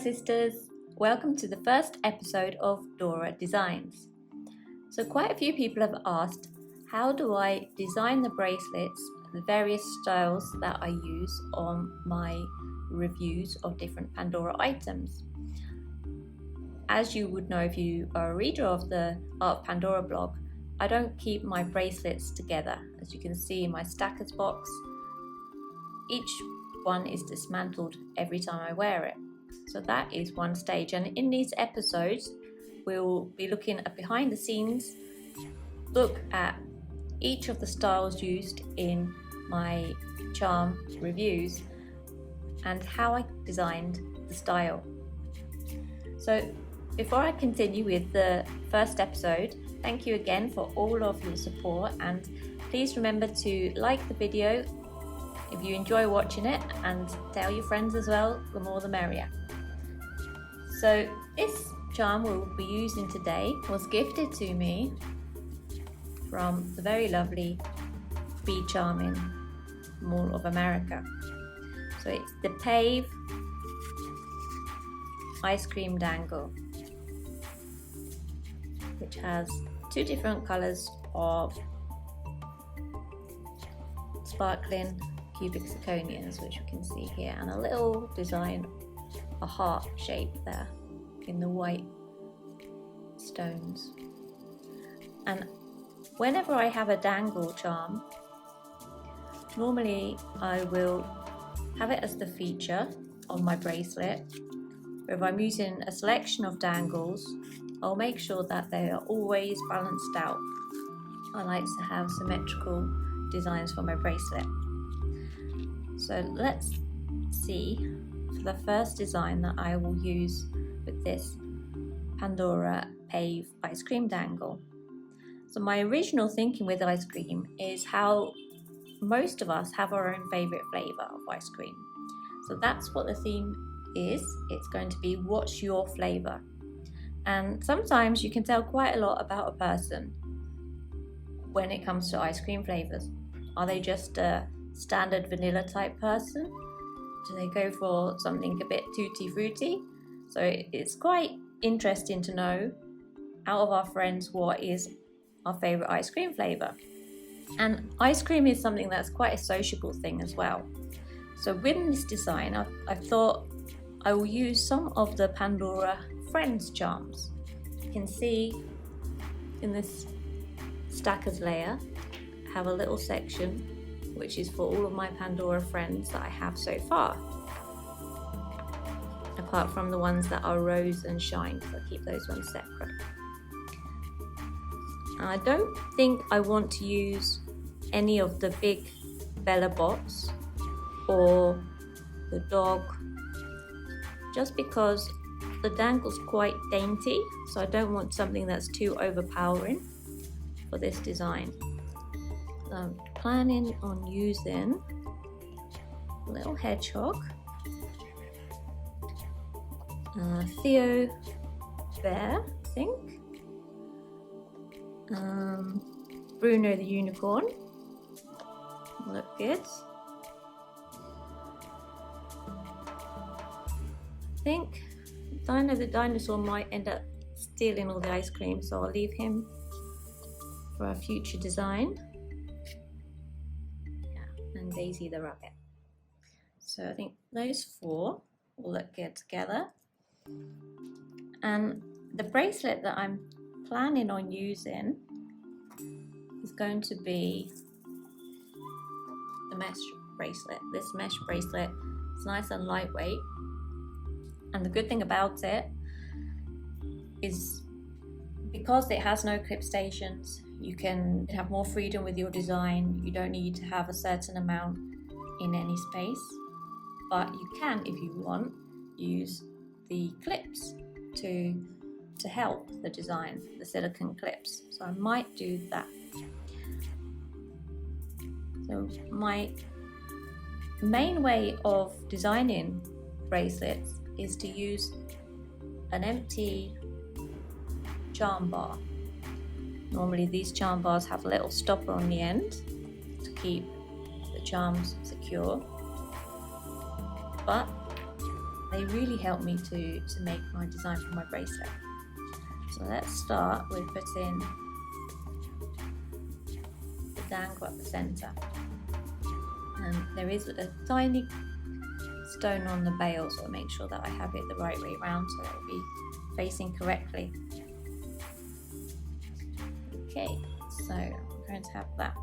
sisters, welcome to the first episode of Dora Designs. So quite a few people have asked, how do I design the bracelets, the various styles that I use on my reviews of different Pandora items? As you would know if you are a reader of the Art of Pandora blog, I don't keep my bracelets together. As you can see in my stackers box, each one is dismantled every time I wear it. So that is one stage, and in these episodes we'll be looking at behind the scenes, look at each of the styles used in my charm reviews and how I designed the style. So before I continue with the first episode, thank you again for all of your support, and please remember to like the video if you enjoy watching it, and tell your friends as well, the more the merrier. So this charm we'll be using today was gifted to me from the very lovely Bee Charming Mall of America. So it's the Pavé Ice Cream Dangle, which has two different colours of sparkling cubic zirconians, which you can see here, and a little design, a heart shape there in the white stones. And whenever I have a dangle charm, normally I will have it as the feature on my bracelet. But if I'm using a selection of dangles, I'll make sure that they are always balanced out. I like to have symmetrical designs for my bracelet. So let's see for the first design that I will use with this Pandora Pavé Ice Cream Dangle. So my original thinking with ice cream is how most of us have our own favourite flavour of ice cream. So that's what the theme is. It's going to be, what's your flavour? And sometimes you can tell quite a lot about a person when it comes to ice cream flavours. Are they just a standard vanilla type person? Do they go for something a bit tutti frutti? So it's quite interesting to know out of our friends what is our favourite ice cream flavour. And ice cream is something that's quite a sociable thing as well. So with this design, I thought I will use some of the Pandora Friends charms. You can see in this stackers layer, I have a little section which is for all of my Pandora friends that I have so far, apart from the ones that are rose and shine, so I keep those ones separate. I don't think I want to use any of the big Belle bots or the dog, just because the dangle's quite dainty, so I don't want something that's too overpowering for this design. So I'm planning on using a little hedgehog, Theo Bear, I think, Bruno the Unicorn, look good. I think Dino the dinosaur might end up stealing all the ice cream, so I'll leave him for a future design. Yeah, and Daisy the rabbit. So I think those four will look good together. And the bracelet that I'm planning on using is going to be the mesh bracelet. This mesh bracelet is nice and lightweight, and the good thing about it is because it has no clip stations, you can have more freedom with your design. You don't need to have a certain amount in any space, but you can, if you want, use the clips to help the design, the silicone clips. So I might do that. So my main way of designing bracelets is to use an empty charm bar. Normally these charm bars have a little stopper on the end to keep the charms secure, but they they really help me to make my design for my bracelet. So let's start with putting the dangle at the center. And there is a tiny stone on the bail, so I'll make sure that I have it the right way around so it will be facing correctly. Okay, so I'm going to have that.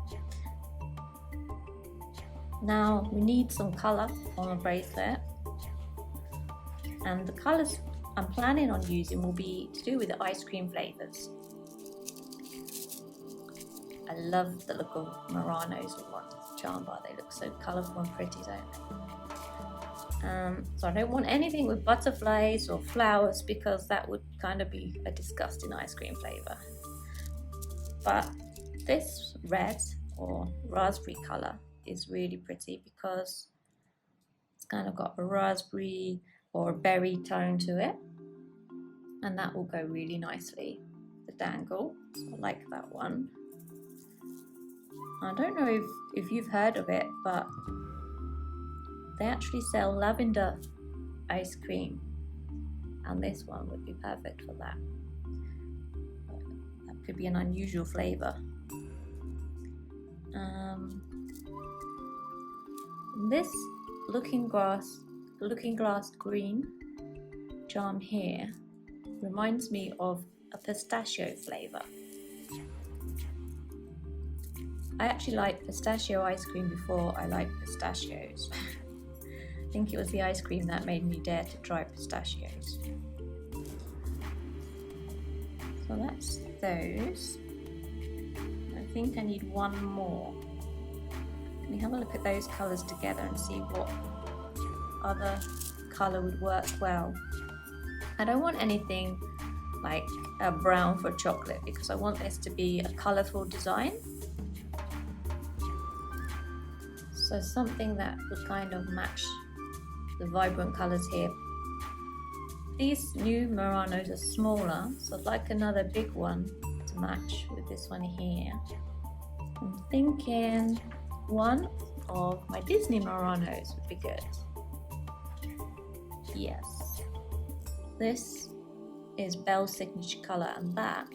Now we need some colour on the bracelet, and the colours I'm planning on using will be to do with the ice cream flavours. I love the look of Muranos with one charm bar. They look so colourful and pretty, don't they? So I don't want anything with butterflies or flowers because that would kind of be a disgusting ice cream flavour. But this red or raspberry colour is really pretty because it's kind of got a raspberry or a berry tone to it, and that will go really nicely with the dangle. So I like that one. I don't know if you've heard of it, but they actually sell lavender ice cream, and this one would be perfect for that. That could be an unusual flavour. This looking glass green charm here reminds me of a pistachio flavour. I actually liked pistachio ice cream before I liked pistachios. I think it was the ice cream that made me dare to try pistachios. So that's those. I think I need one more. Let me have a look at those colours together and see what other colour would work well. I don't want anything like a brown for chocolate because I want this to be a colourful design. So something that would kind of match the vibrant colours here. These new Muranos are smaller, so I'd like another big one to match with this one here. I'm thinking one of my Disney Muranos would be good. Yes. This is Belle's signature colour, and that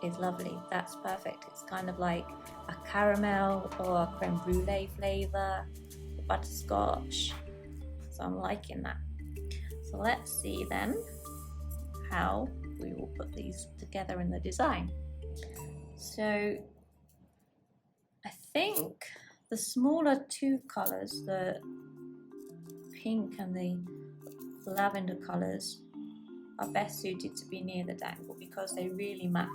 is lovely. That's perfect. It's kind of like a caramel or a creme brulee flavour, butterscotch. So I'm liking that. So let's see then how we will put these together in the design. So I think the smaller two colours, the pink and the lavender colours, are best suited to be near the dangle because they really match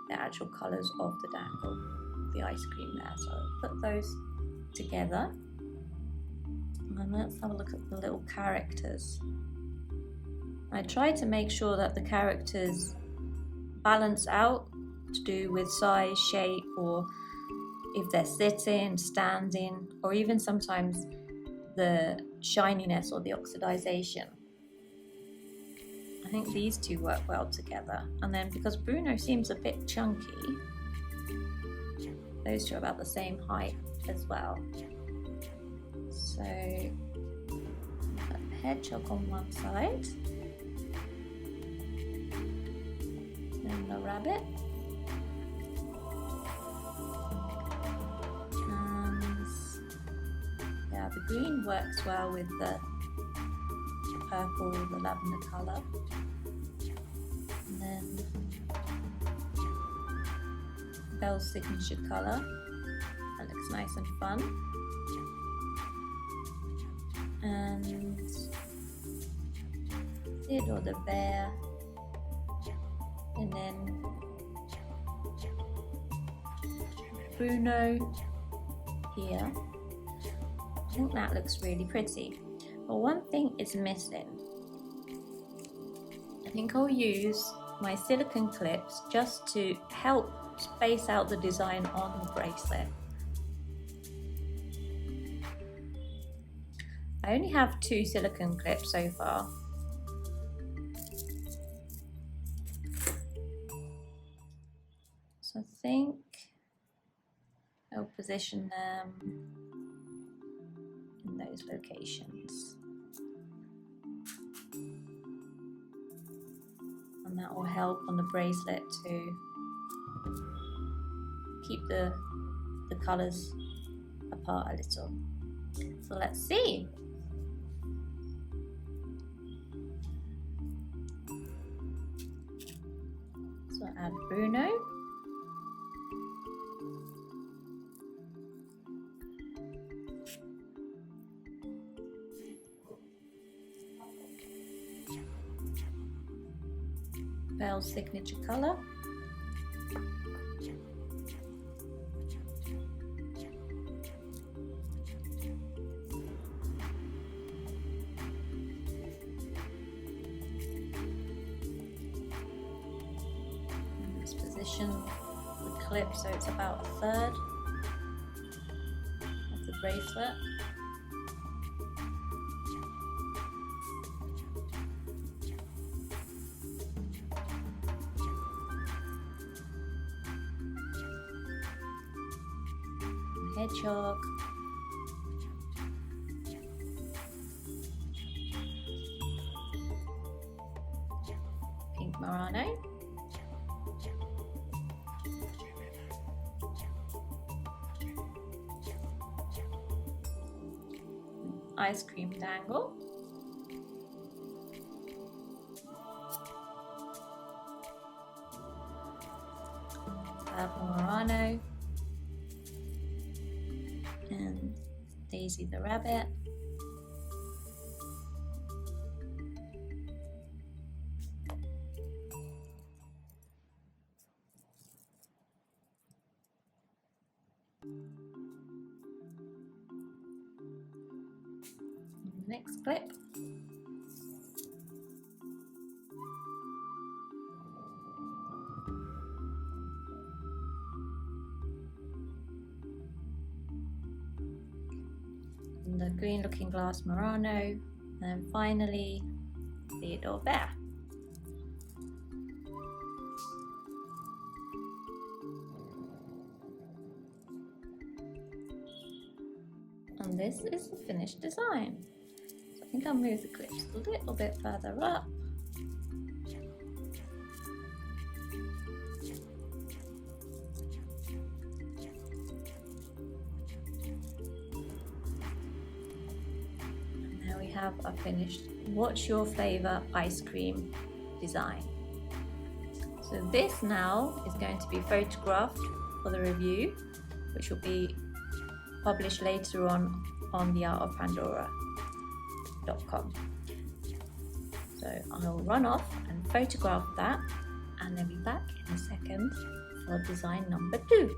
the actual colours of the dangle, the ice cream there. So I'll put those together, and let's have a look at the little characters. I try to make sure that the characters balance out to do with size, shape, or if they're sitting, standing, or even sometimes the shininess or the oxidization. I think these two work well together. And then because Bruno seems a bit chunky, those two are about the same height as well. So put the hedgehog on one side, then the rabbit, and yeah, the green works well with the purple, the lavender colour, and then Belle's signature colour. That looks nice and fun. And Nino the Bear, and then Bruno here. I think that looks really pretty. But one thing is missing. I think I'll use my silicone clips just to help space out the design on the bracelet. I only have 2 silicone clips so far. So I think I'll position them in in those locations. And that will help on the bracelet to keep the colours apart a little. So let's see. So add Bruno. Belle's signature colour. Position the clip so it's about 1/3 of the bracelet. Hedgehog. Pink Murano. Ice cream Dangle. Purple Murano. And Daisy the rabbit. Next clip. And the Green Looking Glass Murano, and then finally Theo Bear. And this is the finished design. I think I'll move the clips a little bit further up. And now we have a finished What's Your Flavour ice cream design. So this now is going to be photographed for the review, which will be published later on theartofpandora.com. So I'll run off and photograph that and then be back in a second for design number 2.